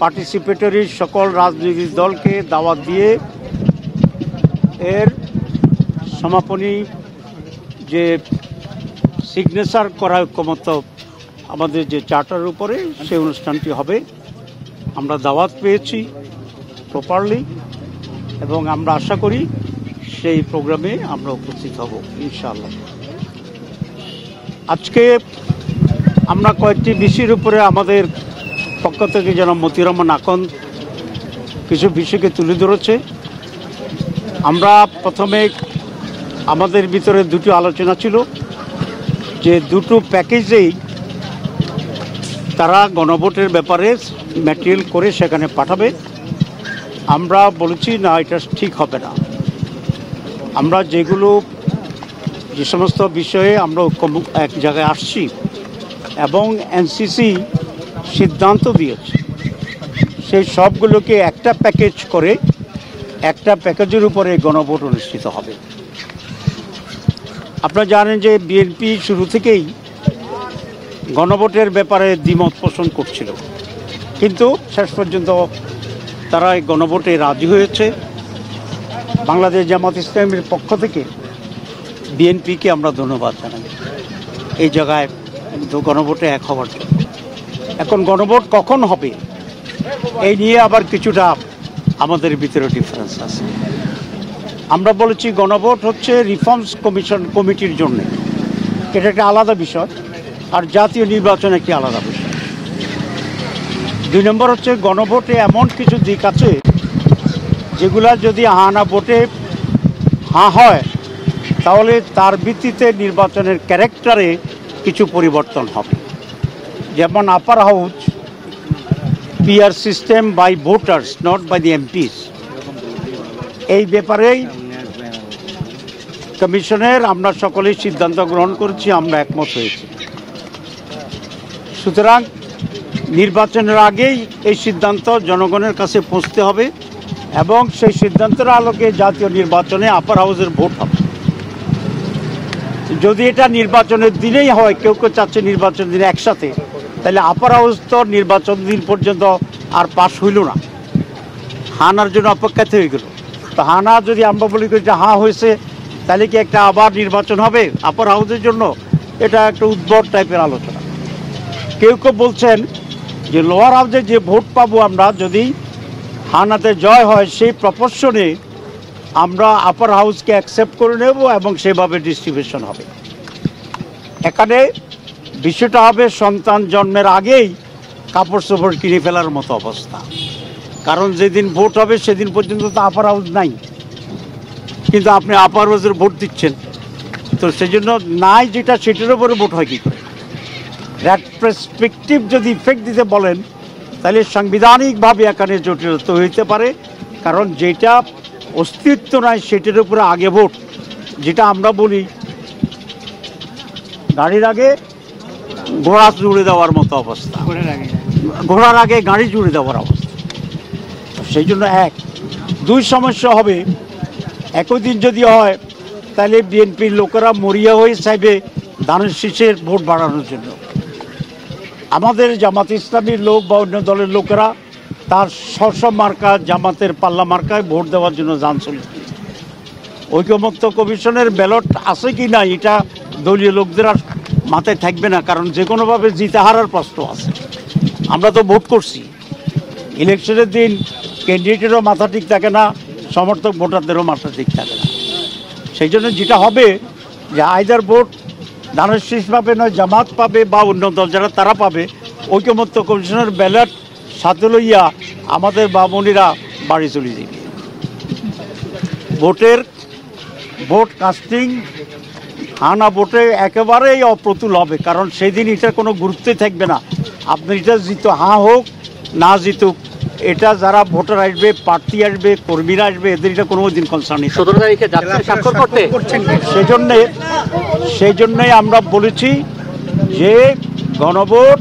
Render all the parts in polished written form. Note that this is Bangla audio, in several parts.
পার্টিসিপেটরি সকল রাজনৈতিক দলকে দাওয়াত দিয়ে এর সমাপনী যে সিগনেচার করা ঐক্যমত্য আমাদের যে চার্টারের উপরে সেই অনুষ্ঠানটি হবে। আমরা দাওয়াত পেয়েছি প্রপারলি এবং আমরা আশা করি সেই প্রোগ্রামে আমরা উপস্থিত হব ইনশাআল্লাহ। আজকে আমরা কয়েকটি বিষয়ের উপরে আমাদের পক্ষ থেকে জনাব মতিউর রহমান আকন কিছু বিষয়কে তুলে ধরেছে। আমরা প্রথমে আমাদের ভিতরে দুটো আলোচনা ছিল যে দুটো প্যাকেজেই তারা গণভোটের ব্যাপারে ম্যাটেরিয়াল করে সেখানে পাঠাবে। আমরা বলেছি না, এটা ঠিক হবে না। আমরা যে সমস্ত বিষয়ে আমরা এক জায়গায় আসছি এবং এনসিসি সিদ্ধান্ত দিয়েছে সেই সবগুলোকে একটা প্যাকেজ করে একটা প্যাকেজের উপরে গণভোট অনুষ্ঠিত হবে। আপনারা জানেন যে বিএনপি শুরু থেকেই গণভোটের ব্যাপারে দ্বিমত পোষণ করছিল, কিন্তু শেষ পর্যন্ত তারা এই গণভোটে রাজি হয়েছে। বাংলাদেশ জামাত ইসলামীর পক্ষ থেকে বিএনপিকে আমরা ধন্যবাদ জানাই এই জায়গায় গণভোটে এক হওয়ার জন্য। এখন গণভোট কখন হবে এই নিয়ে আবার কিছুটা আমাদের ভিতরে ডিফারেন্স আছে। আমরা বলেছি গণভোট হচ্ছে রিফর্মস কমিটির জন্য, এটা একটা আলাদা বিষয়, আর জাতীয় নির্বাচন একটি আলাদা বিষয়। 2 নম্বর হচ্ছে গণভোটে এমন কিছু দিক আছে যেগুলা যদি হা না ভোটে হ্যাঁ হয় তাহলে তার ভিত্তিতে নির্বাচনের ক্যারেক্টারে কিছু পরিবর্তন হবে। যেমন upper house PR system by voters not by the MPs, এই ব্যাপারেই কমিশনের আমরা সকলেই সিদ্ধান্ত গ্রহণ করেছি, আমরা একমত হয়েছি। সুতরাং নির্বাচনের আগেই এই সিদ্ধান্ত জনগণের কাছে পৌঁছতে হবে এবং সেই সিদ্ধান্তের আলোকে জাতীয় নির্বাচনে আপার হাউসের ভোট হবে। যদি এটা নির্বাচনের দিনেই হয়, কেউ কেউ চাচ্ছে নির্বাচনের দিনে একসাথে, তাহলে আপার হাউস তো নির্বাচন দিন পর্যন্ত আর পাশ হইল না, হানার জন্য অপেক্ষাতে হয়ে গেল। তো হানা যদি আমরা বলি যে হ্যাঁ হয়েছে, তাহলে কি একটা আবার নির্বাচন হবে আপার হাউসের জন্য? এটা একটা উদ্ভট টাইপের আলোচনা। কেউ কেউ বলছেন যে লোয়ার হাউসে যে ভোট পাবো আমরা, যদি হানাতে জয় হয় সেই প্রপোর্শনে আমরা আপার হাউসকে অ্যাকসেপ্ট করে নেব এবং সেভাবে ডিস্ট্রিবিউশন হবে। এখানে বিষয়টা হবে সন্তান জন্মের আগেই কাপড় চোপড় কিনে ফেলার মতো অবস্থা, কারণ যেদিন ভোট হবে সেদিন পর্যন্ত তো আপার হাউস নাই, কিন্তু আপনি আপার হাউসের ভোট দিচ্ছেন। তো সেই জন্য নাই যেটা সেটার উপরে ভোট হয় কী করে? রেট্রোস্পেক্টিভ যদি ইফেক্ট দিতে বলেন তাহলে সাংবিধানিকভাবে এখানে জটিলতা হইতে পারে, কারণ যেটা অস্তিত্ব নাই সেটার উপরে আগে ভোট, যেটা আমরা বলি গাড়ির আগে ঘোড়া জুড়ে দেওয়ার মতো অবস্থা, ঘোড়ার আগে গাড়ি জুড়ে দেওয়ার অবস্থা। সেই জন্য 2 সমস্যা হবে। একই দিন যদি হয় তাহলে বিএনপির লোকেরা মরিয়া হয়ে চাইবে ধানের শীষের ভোট বাড়ানোর জন্য, আমাদের জামাত ইসলামীর লোক বা অন্য দলের লোকেরা তার স্ব মার্কা জামাতের পাল্লা মার্কায় ভোট দেওয়ার জন্য যান চলে। ঐকমত্য কমিশনের ব্যালট আছে কি না এটা দলীয় লোকদের আর মাথায় থাকবে না, কারণ যে কোনোভাবে জিতে হারার প্রশ্ন আছে। আমরা তো ভোট করছি, ইলেকশনের দিন ক্যান্ডিডেটেরও মাথা ঠিক থাকে না, সমর্থক ভোটারদেরও মাথা ঠিক থাকে না। সেই জন্য যেটা হবে যে আইদার ভোট ধানের শীষ পাবে, নয় জামাত পাবে বা অন্য দল যারা তারা পাবে। ঐকমত্য কমিশনের ব্যালট সাথে লইয়া আমাদের বামুনিরা বাড়ি চলে যাবে। ভোট কাস্টিং হানা ভোটে একেবারেই অপ্রতুল হবে, কারণ সেই দিন এটার কোনো গুরুত্বই থাকবে না। আপনি এটা হাঁ হোক না জিতুক, এটা যারা ভোটার আসবে, প্রার্থী আসবে, কর্মীরা আসবে, এদের এটা কোনো দিন কনসার্ন নেই। 17 তারিখে যাচ্ছেন স্বাক্ষর করতে। সেই জন্যই আমরা বলেছি যে গণভোট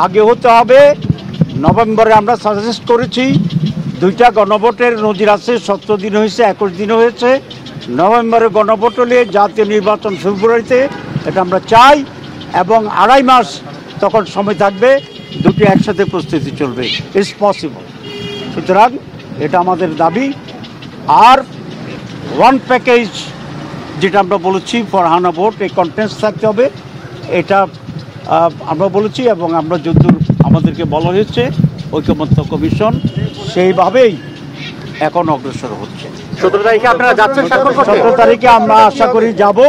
আগে হতে হবে নভেম্বরে। আমরা সাজেস্ট করেছি 2টা গণভোটের নজির আছে, 17 দিন হয়েছে, 21 দিন হয়েছে। নভেম্বরে গণভোট হলে জাতীয় নির্বাচন ফেব্রুয়ারিতে, এটা আমরা চাই, এবং 2.5 মাস তখন সময় থাকবে দুটি একসাথে প্রস্তুতি চলবে, ইটস পসিবল। সুতরাং এটা আমাদের দাবি। আর ওয়ান প্যাকেজ যেটা আমরা বলেছি ফর হানা ভোট, এই কন্টেন্স থাকতে হবে, এটা আমরা বলেছি এবং আমরা যতদূর আমাদেরকে বলা হয়েছে ঐকমত্য কমিশন সেইভাবেই এখন অগ্রসর হচ্ছে। 17 তারিখে আপনারা যাচ্ছেন স্বাক্ষর করতে? 17 তারিখে আমরা আশা করি যাব।